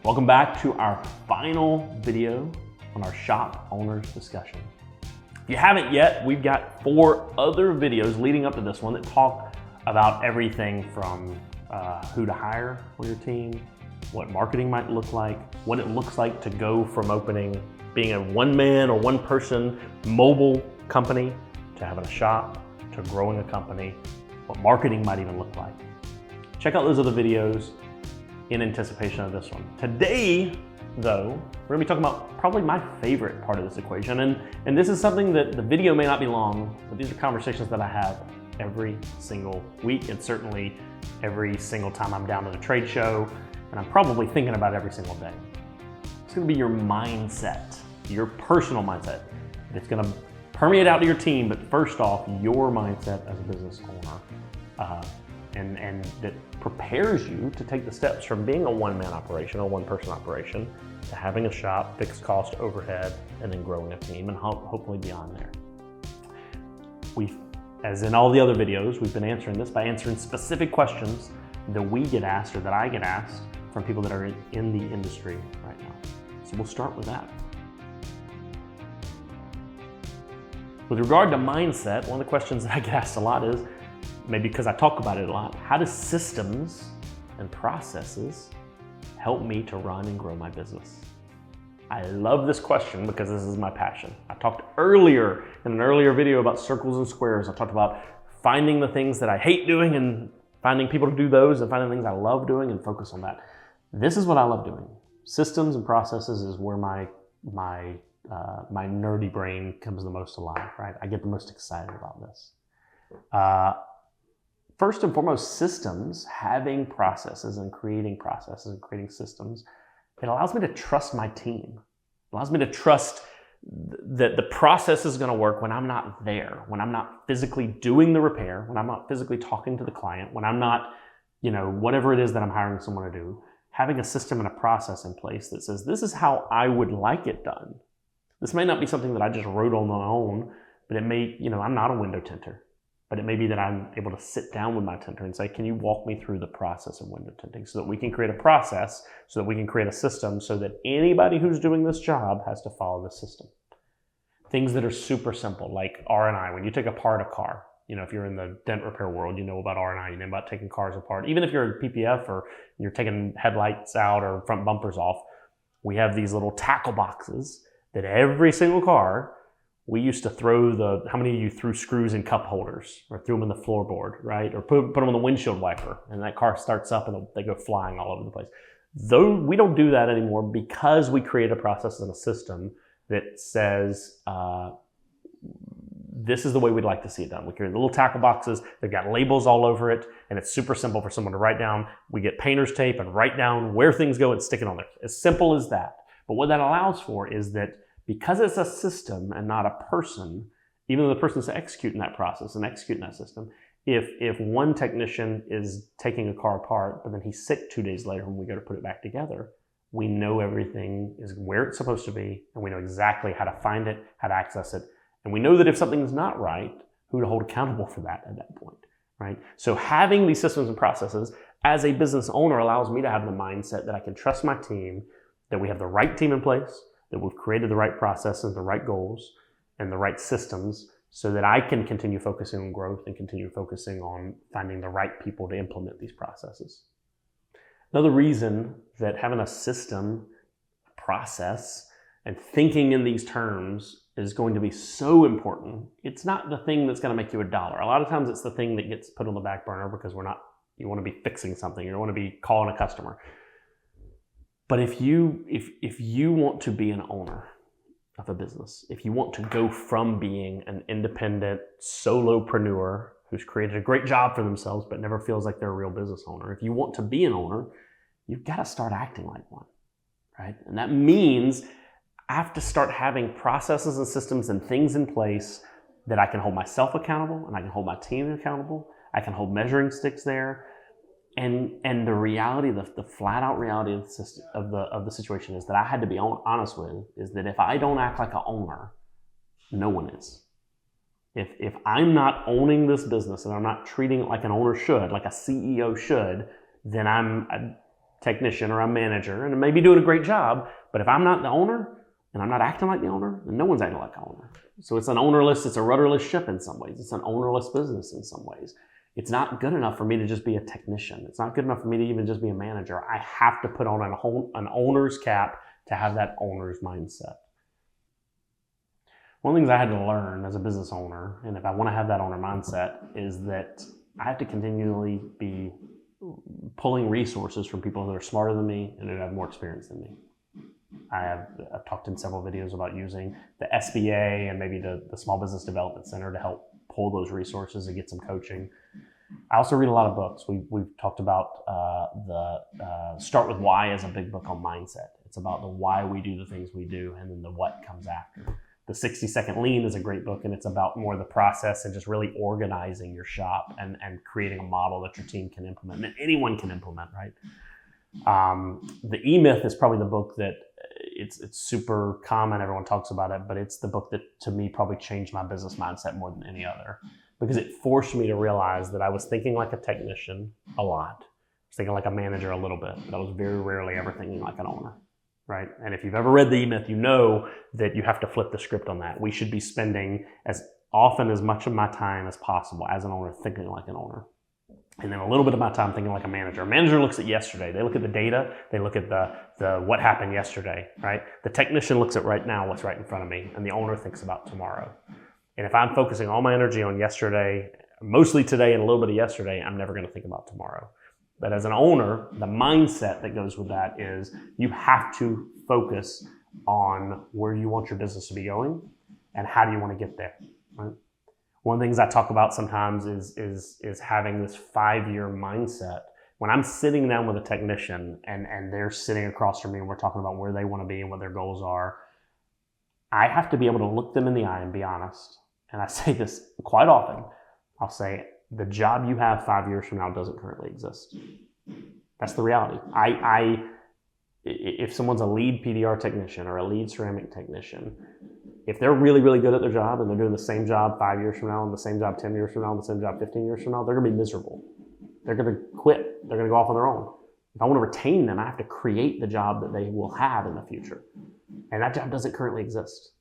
Welcome back to our final video on our shop owners discussion. If you haven't yet, we've got 4 other videos leading up to this one that talk about everything from who to hire on your team, what marketing might look like, what it looks like to go from being a one-man or one-person mobile company to having a shop, to growing a company, what marketing might even look like. Check out those other videos in anticipation of this one. Today, though, we're gonna be talking about probably my favorite part of this equation. And this is something that the video may not be long, but these are conversations that I have every single week, and certainly every single time I'm down at a trade show, and I'm probably thinking about it every single day. It's gonna be your mindset, your personal mindset. It's gonna permeate out to your team, but first off, your mindset as a business owner. And that prepares you to take the steps from being a one-man operation or one-person operation to having a shop, fixed cost overhead, and then growing a team and hopefully beyond there. As in all the other videos, we've been answering this by answering specific questions that we get asked or that I get asked from people that are in the industry right now. So we'll start with that. With regard to mindset, one of the questions that I get asked a lot is, maybe because I talk about it a lot, how do systems and processes help me to run and grow my business? I love this question because this is my passion. I talked earlier in an earlier video about circles and squares. I talked about finding the things that I hate doing and finding people to do those, and finding things I love doing and focus on that. This is what I love doing. Systems and processes is where my nerdy brain comes the most alive, right? I get the most excited about this. First and foremost, systems, having processes and creating systems, it allows me to trust my team. It allows me to trust that the process is going to work when I'm not there, when I'm not physically doing the repair, when I'm not physically talking to the client, when I'm not, whatever it is that I'm hiring someone to do. Having a system and a process in place that says, this is how I would like it done. This may not be something that I just wrote on my own, but it may, I'm not a window tinter. But it may be that I'm able to sit down with my tinter and say, can you walk me through the process of window tinting so that we can create a process, so that we can create a system so that anybody who's doing this job has to follow the system. Things that are super simple, like R&I. When you take apart a car, if you're in the dent repair world, you know about R&I, you know about taking cars apart. Even if you're a PPF or you're taking headlights out or front bumpers off, we have these little tackle boxes that every single car, we used to throw how many of you threw screws in cup holders or threw them in the floorboard, right? Or put them on the windshield wiper, and that car starts up and they go flying all over the place. Though we don't do that anymore because we create a process and a system that says, this is the way we'd like to see it done. We create little tackle boxes, they've got labels all over it, and it's super simple for someone to write down. We get painter's tape and write down where things go and stick it on there. As simple as that. But what that allows for is that because it's a system and not a person, even though the person's executing that process and executing that system, if one technician is taking a car apart, but then he's sick 2 days later when we go to put it back together, we know everything is where it's supposed to be, and we know exactly how to find it, how to access it, and we know that if something's not right, who to hold accountable for that at that point, right? So having these systems and processes as a business owner allows me to have the mindset that I can trust my team, that we have the right team in place, that we've created the right processes, the right goals, and the right systems so that I can continue focusing on growth and continue focusing on finding the right people to implement these processes. Another reason that having a system, process, and thinking in these terms is going to be so important. It's not the thing that's going to make you $1. A lot of times it's the thing that gets put on the back burner because you want to be fixing something, you don't want to be calling a customer. But if you want to be an owner of a business, if you want to go from being an independent solopreneur who's created a great job for themselves but never feels like they're a real business owner, if you want to be an owner, you've got to start acting like one, right? And that means I have to start having processes and systems and things in place that I can hold myself accountable and I can hold my team accountable. I can hold measuring sticks there. And the reality, the flat out reality of the situation is that I had to be honest with is that if I don't act like an owner, no one is. If I'm not owning this business and I'm not treating it like an owner should, like a CEO should, then technician or a manager, and I may be doing a great job, but if I'm not the owner and I'm not acting like the owner, then no one's acting like the owner. So it's a rudderless ship in some ways. It's an ownerless business in some ways. It's not good enough for me to just be a technician. It's not good enough for me to even just be a manager. I have to put on an owner's cap to have that owner's mindset. One of the things I had to learn as a business owner, and if I want to have that owner mindset, is that I have to continually be pulling resources from people that are smarter than me and that have more experience than me. I've talked in several videos about using the SBA and maybe the Small Business Development Center to help pull those resources and get some coaching. I also read a lot of books. We've talked about the Start With Why is a big book on mindset. It's about the why we do the things we do and then the what comes after. The 60-Second Lean is a great book, and it's about more the process and just really organizing your shop and creating a model that your team can implement, and anyone can implement, right? The E-Myth is probably the book that it's super common. Everyone talks about it, but it's the book that to me probably changed my business mindset more than any other, because it forced me to realize that I was thinking like a technician a lot. I was thinking like a manager a little bit, but I was very rarely ever thinking like an owner. Right? And if you've ever read the E-Myth, you know that you have to flip the script on that. We should be spending as much of my time as possible as an owner thinking like an owner. And then a little bit of my time thinking like a manager. A manager looks at yesterday. They look at the data. They look at the what happened yesterday, right? The technician looks at right now, what's right in front of me, and the owner thinks about tomorrow. And if I'm focusing all my energy on yesterday, mostly today and a little bit of yesterday, I'm never going to think about tomorrow. But as an owner, the mindset that goes with that is you have to focus on where you want your business to be going and how do you want to get there. Right? One of the things I talk about sometimes is having this 5-year mindset. When I'm sitting down with a technician and they're sitting across from me and we're talking about where they want to be and what their goals are, I have to be able to look them in the eye and be honest. And I say this quite often. I'll say, the job you have 5 years from now doesn't currently exist. That's the reality. If someone's a lead PDR technician or a lead ceramic technician, if they're really, really good at their job and they're doing the same job 5 years from now and the same job 10 years from now and the same job 15 years from now, they're going to be miserable. They're going to quit. They're going to go off on their own. If I want to retain them, I have to create the job that they will have in the future. And that job doesn't currently exist.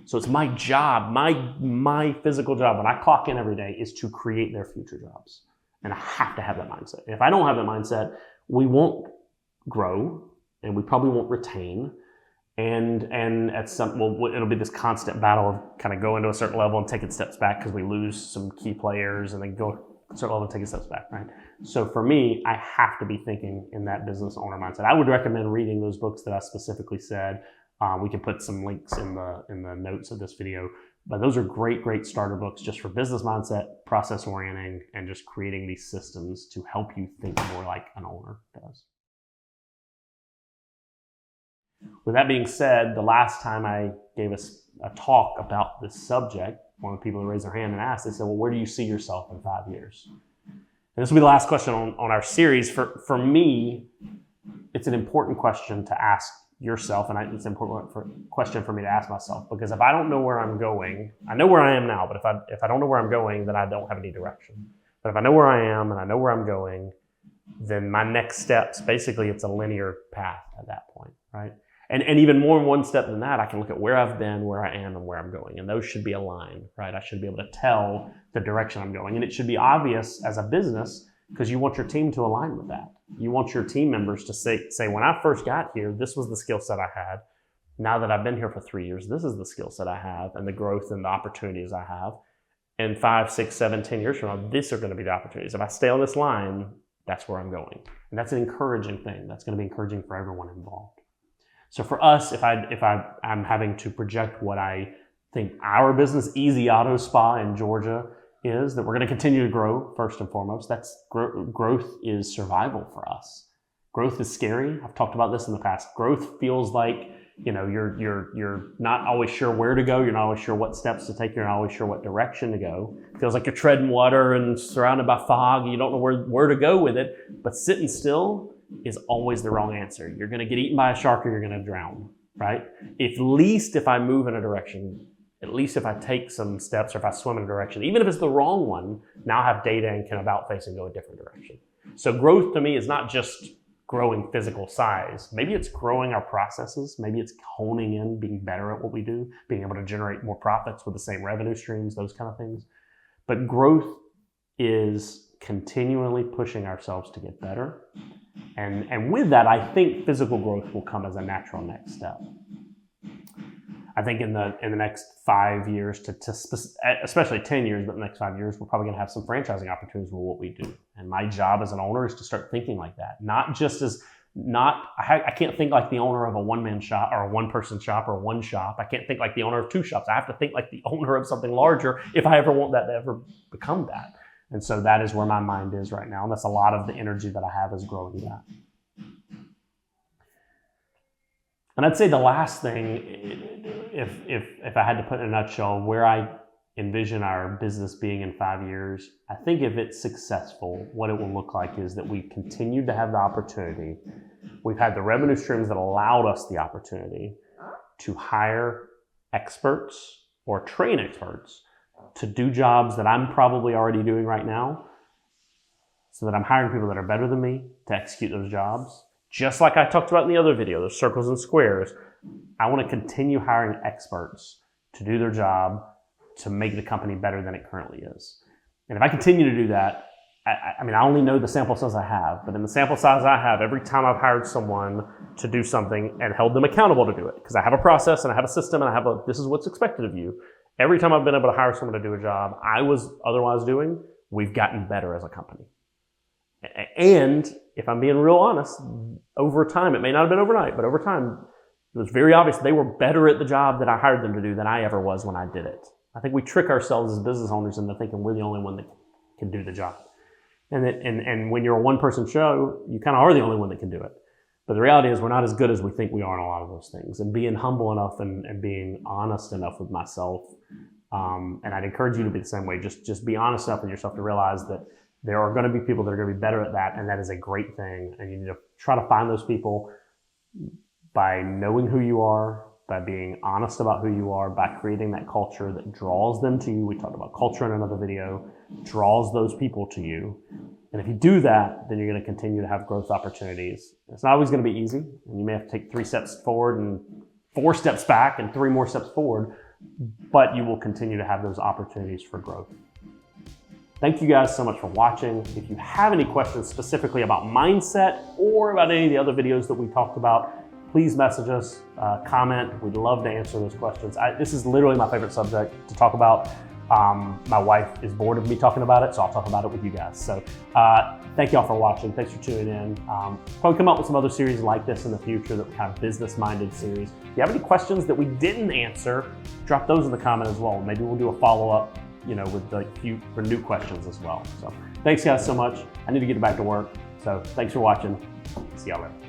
So it's my job, my physical job when I clock in every day is to create their future jobs. And I have to have that mindset. And if I don't have that mindset, we won't grow and we probably won't retain. And at it'll be this constant battle of kind of going to a certain level and taking steps back because we lose some key players and then go to a certain level and taking steps back, right? So for me, I have to be thinking in that business owner mindset. I would recommend reading those books that I specifically said. We can put some links in the notes of this video, but those are great starter books just for business mindset, process orienting, and just creating these systems to help you think more like an owner does. With that being said, the last time I gave us a talk about this subject, one of the people who raised their hand and asked, they said, well, where do you see yourself in 5 years? And this will be the last question on our series. For me, it's an important question to ask yourself, and it's an important question for me to ask myself, because if I don't know where I'm going, I know where I am now, but if I don't know where I'm going, then I don't have any direction. But if I know where I am and I know where I'm going, then my next steps, basically it's a linear path at that point, right? And even more than one step than that, I can look at where I've been, where I am, and where I'm going. And those should be aligned, right? I should be able to tell the direction I'm going. And it should be obvious as a business because you want your team to align with that. You want your team members to say, when I first got here, this was the skill set I had. Now that I've been here for 3 years, this is the skill set I have and the growth and the opportunities I have. And 5, 6, 7, 10 years from now, these are going to be the opportunities. If I stay on this line, that's where I'm going. And that's an encouraging thing. That's going to be encouraging for everyone involved. So for us, if I'm having to project what I think our business, Easy Auto Spa in Georgia, is that we're going to continue to grow first and foremost. That's growth is survival for us. Growth is scary. I've talked about this in the past. Growth feels like, you're not always sure where to go. You're not always sure what steps to take. You're not always sure what direction to go. It feels like you're treading water and surrounded by fog. You don't know where to go with it. But sitting still is always the wrong answer. You're going to get eaten by a shark or you're going to drown, right? At least if I move in a direction, at least if I take some steps or if I swim in a direction, even if it's the wrong one, now I have data and can about face and go a different direction. So growth to me is not just growing physical size. Maybe it's growing our processes. Maybe it's honing in, being better at what we do, being able to generate more profits with the same revenue streams, those kind of things. But growth is continually pushing ourselves to get better. And with that, I think physical growth will come as a natural next step. I think in the next 5 years, especially 10 years, but the next 5 years, we're probably gonna have some franchising opportunities with what we do. And my job as an owner is to start thinking like that. I can't think like the owner of a one-man shop or a one-person shop or one shop. I can't think like the owner of two shops. I have to think like the owner of something larger if I ever want that to ever become that. And so that is where my mind is right now. And that's a lot of the energy that I have is growing that. And I'd say the last thing, if I had to put in a nutshell, where I envision our business being in 5 years, I think if it's successful, what it will look like is that we continue to have the opportunity. We've had the revenue streams that allowed us the opportunity to hire experts or train experts to do jobs that I'm probably already doing right now, so that I'm hiring people that are better than me to execute those jobs. Just like I talked about in the other video, those circles and squares, I want to continue hiring experts to do their job to make the company better than it currently is. And if I continue to do that, I mean, I only know the sample size I have, but in the sample size I have, every time I've hired someone to do something and held them accountable to do it, because I have a process and I have a system and this is what's expected of you. Every time I've been able to hire someone to do a job I was otherwise doing, we've gotten better as a company. And if I'm being real honest, over time, it may not have been overnight, but over time, it was very obvious they were better at the job that I hired them to do than I ever was when I did it. I think we trick ourselves as business owners into thinking we're the only one that can do the job. And when you're a one-person show, you kind of are the only one that can do it. But the reality is we're not as good as we think we are in a lot of those things. And being humble enough and being honest enough with myself, and I'd encourage you to be the same way. Just be honest enough with yourself to realize that there are going to be people that are going to be better at that, and that is a great thing. And you need to try to find those people by knowing who you are, by being honest about who you are, by creating that culture that draws them to you. We talked about culture in another video, draws those people to you. And if you do that, then you're going to continue to have growth opportunities. It's not always going to be easy, and you may have to take 3 steps forward and 4 steps back and 3 more steps forward, but you will continue to have those opportunities for growth. Thank you guys so much for watching. If you have any questions specifically about mindset or about any of the other videos that we talked about, please message us, comment. We'd love to answer those questions. This is literally my favorite subject to talk about. My wife is bored of me talking about it, so I'll talk about it with you guys. So thank y'all for watching. Thanks for tuning in. Probably come up with some other series like this in the future, that kind of business-minded series. If you have any questions that we didn't answer, drop those in the comment as well. Maybe we'll do a follow-up, with a few new questions as well. So thanks guys so much. I need to get back to work. So thanks for watching. See y'all later.